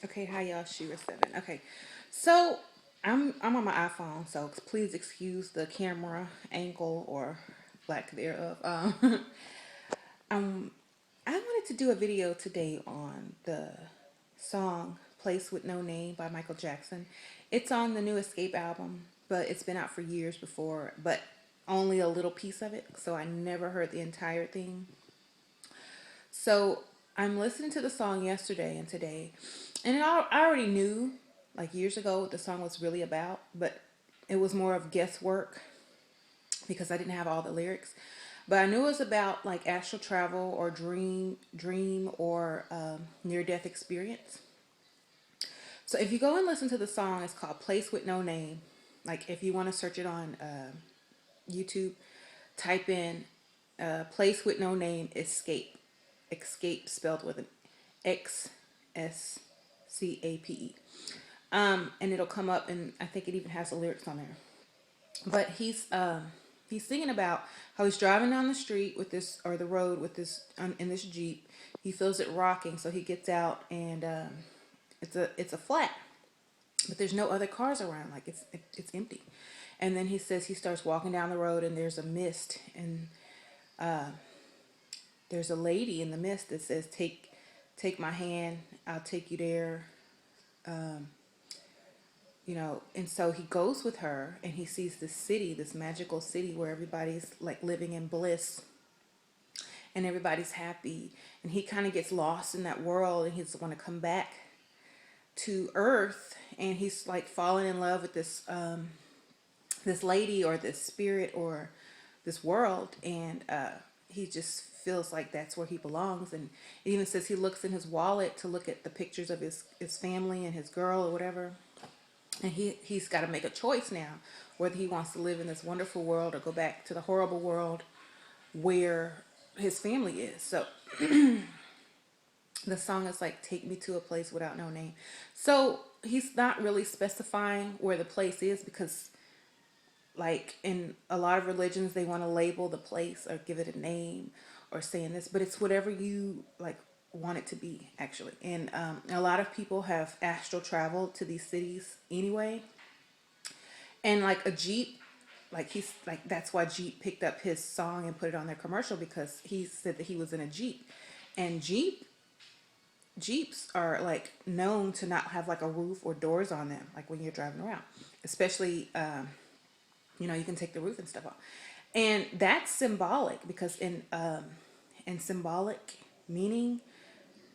Okay, hi y'all, Shira7. Okay, so I'm on my iPhone, so please excuse the camera angle or lack thereof. um, I wanted to do a video today on the song "Place with No Name" by Michael Jackson. It's on the new Escape album, but it's been out for years before, but only a little piece of it, so I never heard the entire thing. So I'm listening to the song yesterday and today, and I already knew like years ago what the song was really about, but it was more of guesswork because I didn't have all the lyrics. But I knew it was about like astral travel or dream or near death experience. So if you go and listen to the song, it's called "Place with No Name." Like if you want to search it on YouTube, type in "Place with No Name Escape." Escape spelled with an XSCAPE. And it'll come up, and I think it even has the lyrics on there. But he's singing about how he's driving down the street with this or the road with this in this Jeep. He feels it rocking, so he gets out, and it's a flat, but there's no other cars around. Like it's empty. And then he says he starts walking down the road, and there's a mist, and there's a lady in the mist that says, take my hand, I'll take you there." And so he goes with her, and he sees this city, this magical city where everybody's like living in bliss and everybody's happy, and he kind of gets lost in that world, and he's going to come back to earth, and he's like falling in love with this lady or this spirit or this world, and he just feels like that's where he belongs. And it even says he looks in his wallet to look at the pictures of his family and his girl or whatever, and he's got to make a choice now whether he wants to live in this wonderful world or go back to the horrible world where his family is. So the song is like "Take Me to a Place Without No Name." So he's not really specifying where the place is because like in a lot of religions they want to label the place or give it a name or saying this, but it's whatever you like want it to be actually. And a lot of people have astral traveled to these cities anyway, and like a Jeep, like he's like that's why Jeep picked up his song and put it on their commercial, because he said that he was in a Jeep. And Jeeps are like known to not have like a roof or doors on them, like when you're driving around, especially you can take the roof and stuff off. And that's symbolic because in symbolic meaning,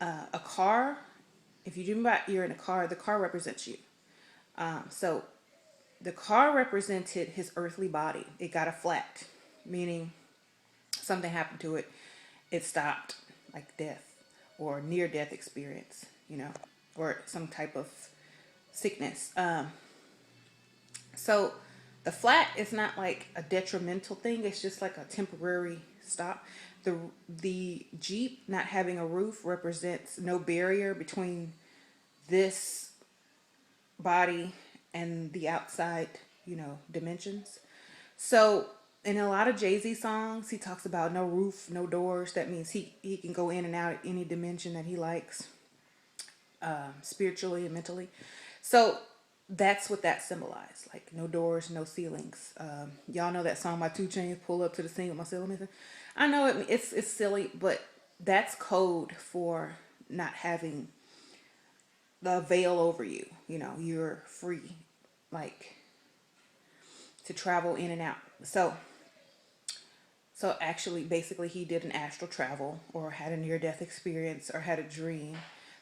a car, if you dream about you're in a car, the car represents you. So the car represented his earthly body. It got a flat, meaning something happened to it. It stopped, like death or near death experience, or some type of sickness. So the flat is not like a detrimental thing. It's just like a temporary stop. The Jeep not having a roof represents no barrier between this body and the outside, dimensions. So in a lot of Jay-Z songs, he talks about no roof, no doors. That means he can go in and out of any dimension that he likes, spiritually and mentally. So that's what that symbolized. Like no doors, no ceilings. Y'all know that song by 2 Chainz, "Pull Up to the Scene with My Ceiling Missing." I know it's silly, but that's code for not having the veil over you. You're free, like to travel in and out. So actually, basically, he did an astral travel or had a near death experience or had a dream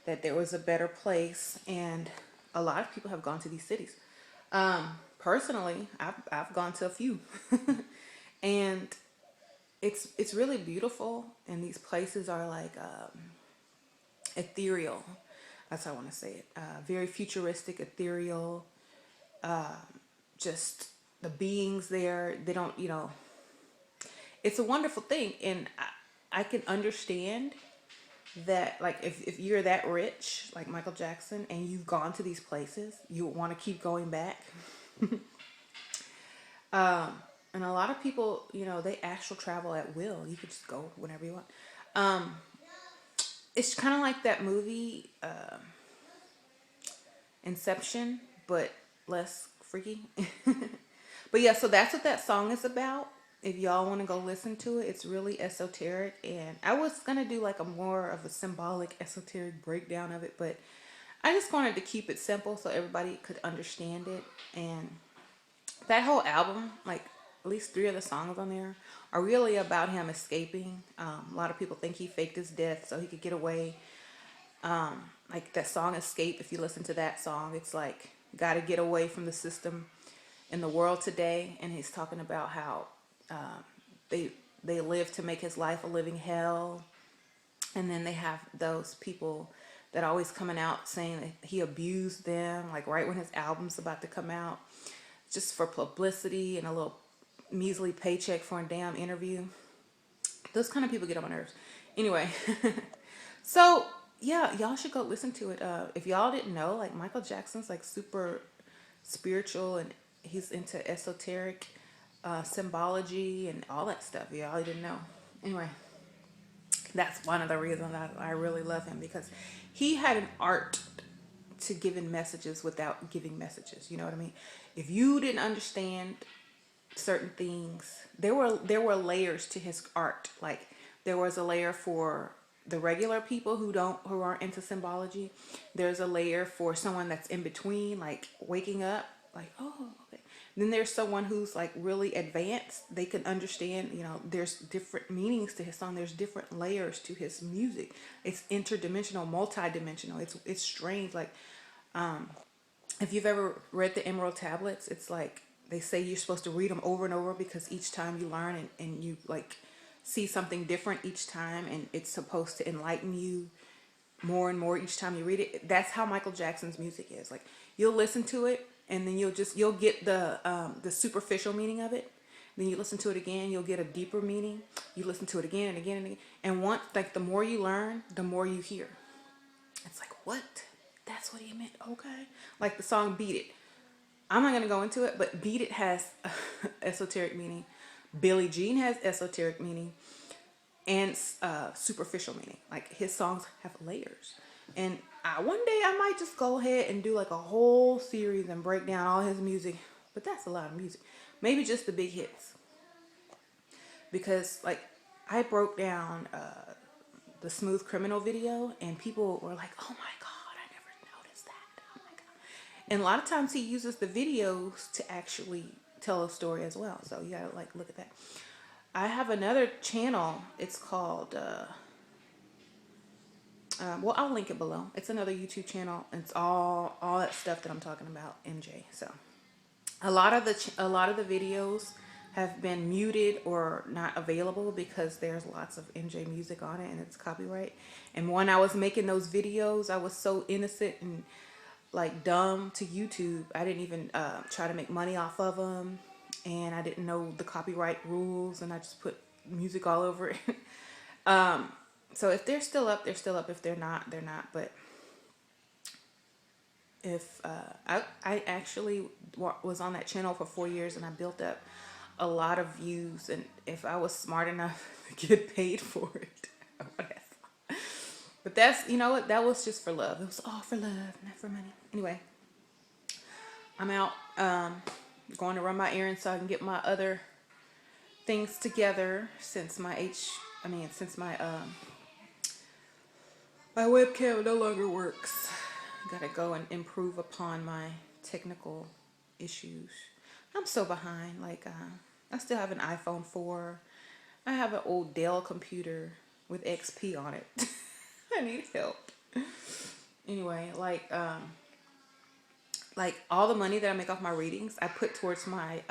that there was a better place. And a lot of people have gone to these cities. Personally, I've gone to a few, and it's really beautiful. And these places are like ethereal. That's how I want to say it. Very futuristic, ethereal. Just the beings there. They don't, it's a wonderful thing. And I can understand that, like, if you're that rich, like Michael Jackson, and you've gone to these places, you want to keep going back. And a lot of people, they astral travel at will. You could just go whenever you want. It's kind of like that movie. Inception, but less freaky. But yeah, so that's what that song is about. If y'all want to go listen to it, it's really esoteric. And I was going to do like a more of a symbolic, esoteric breakdown of it, but I just wanted to keep it simple so everybody could understand it. And that whole album, like at least 3 of the songs on there, are really about him escaping. A lot of people think he faked his death so he could get away. Like that song Escape, if you listen to that song, it's like got to get away from the system in the world today. And he's talking about how they live to make his life a living hell. And then they have those people that always coming out saying that he abused them, like right when his album's about to come out, just for publicity and a little measly paycheck for a damn interview. Those kind of people get on my nerves. Anyway, so yeah, y'all should go listen to it. If y'all didn't know, like Michael Jackson's like super spiritual and he's into esoteric symbology and all that stuff. Y'all didn't know. Anyway, that's one of the reasons I really love him, because he had an art to giving messages without giving messages. You know what I mean? If you didn't understand certain things, there were layers to his art. Like there was a layer for the regular people who aren't into symbology. There's a layer for someone that's in between, like waking up, like, oh, okay. Then there's someone who's like really advanced. They can understand, you know, there's different meanings to his song. There's different layers to his music. It's interdimensional, multi-dimensional. It's strange. Like, if you've ever read the Emerald Tablets, it's like they say you're supposed to read them over and over because each time you learn and you like see something different each time, and it's supposed to enlighten you more and more each time you read it. That's how Michael Jackson's music is. Like you'll listen to it and then you'll get the superficial meaning of it. Then you listen to it again, you'll get a deeper meaning. You listen to it again and again and again. And once, like the more you learn, the more you hear. It's like, what? That's what he meant. Okay. Like the song Beat It. I'm not going to go into it, but Beat It has esoteric meaning. Billie Jean has esoteric meaning and superficial meaning. Like his songs have layers. And one day I might just go ahead and do like a whole series and break down all his music. But that's a lot of music. Maybe just the big hits. Because like I broke down the Smooth Criminal video and people were like, oh my God, I never noticed that. Oh my God. And a lot of times he uses the videos to actually tell a story as well. So you gotta like look at that. I have another channel. It's called, well, I'll link it below. It's another YouTube channel. It's all that stuff that I'm talking about, MJ. So a lot of the videos have been muted or not available because there's lots of MJ music on it and it's copyright. And when I was making those videos, I was so innocent and like dumb to YouTube. I didn't even try to make money off of them, and I didn't know the copyright rules, and I just put music all over it. So if they're still up, they're still up. If they're not, they're not. But if I actually was on that channel for 4 years and I built up a lot of views, and if I was smart enough to get paid for it, I would have. But that's, you know what, that was just for love. It was all for love, not for money. Anyway, I'm out going to run my errands so I can get my other things together since my my webcam no longer works. Gotta go and improve upon my technical issues. I'm so behind. Like I still have an iPhone 4. I have an old Dell computer with XP on it. I need help. Anyway, like all the money that I make off my readings, I put towards my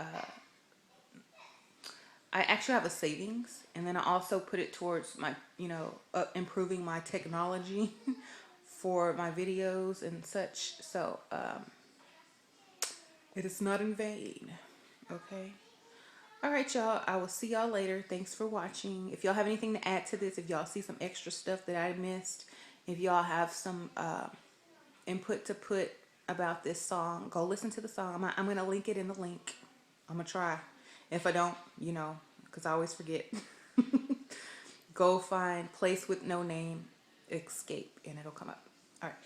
I actually have a savings, and then I also put it towards my, improving my technology for my videos and such. So it is not in vain. Okay. All right, y'all. I will see y'all later. Thanks for watching. If y'all have anything to add to this, if y'all see some extra stuff that I missed, if y'all have some input to put about this song, go listen to the song. I'm going to link it in the link. I'm going to try. If I don't, because I always forget. Go find Place with No Name, Escape, and it'll come up. All right.